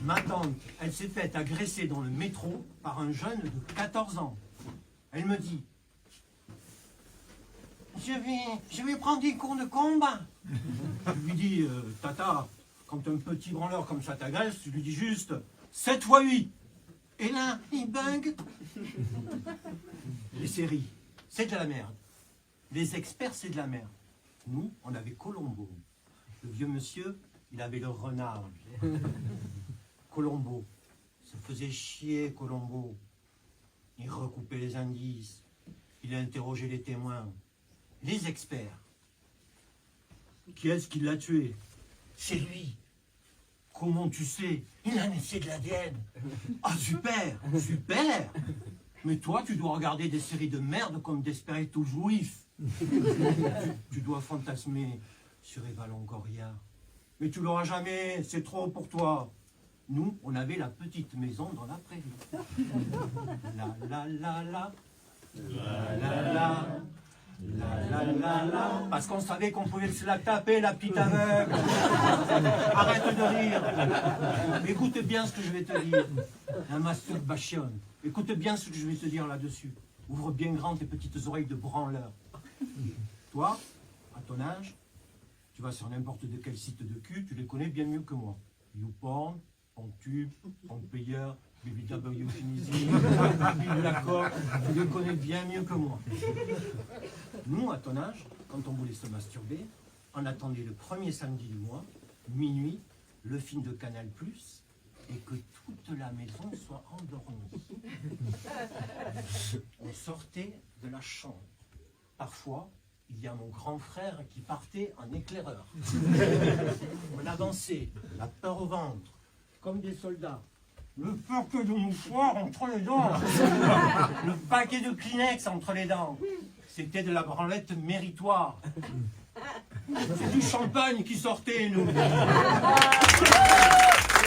Ma tante, elle s'est faite agresser dans le métro par un jeune de 14 ans. Elle me dit, je vais prendre des cours de combat. Je lui dis, tata, quand un petit branleur comme ça t'agresse, tu lui dis juste 7 x 8. Et là, il bug. Les séries, c'est de la merde. Les experts, c'est de la merde. Nous, on avait Colombo. Le vieux monsieur, il avait le renard. Colombo. Ça faisait chier, Colombo. Il recoupait les indices. Il interrogeait les témoins. Les experts. Qui est-ce qui l'a tué? C'est lui. Comment tu sais? Il a laissé de l'ADN. Ah, super, super. Mais toi, tu dois regarder des séries de merde comme Desperate Housewives. Tu dois fantasmer sur Eva Longoria. Mais tu l'auras jamais, c'est trop pour toi. Nous, on avait la petite maison dans la prairie. La la la la. La la la. La la la la. Parce qu'on savait qu'on pouvait se la taper, la petite aveugle. Arrête de rire. Écoute bien ce que je vais te dire. La masturbation. Écoute bien ce que je vais te dire là-dessus. Ouvre bien grand tes petites oreilles de branleur. Toi, à ton âge, tu vas sur n'importe de quel site de cul, tu les connais bien mieux que moi. YouPorn, PornTube, PornPayer, BBW Tunisie, Lacoste, tu les connais bien mieux que moi. Nous, à ton âge, quand on voulait se masturber, on attendait le premier samedi du mois, minuit, le film de Canal+, et que toute la maison soit endormie. On sortait de la chambre. Parfois, il y a mon grand frère qui partait en éclaireur. On avançait, la peur au ventre, comme des soldats. Le paquet de mouchoirs entre les dents. Le paquet de Kleenex entre les dents. C'était de la branlette méritoire. C'est du champagne qui sortait, nous.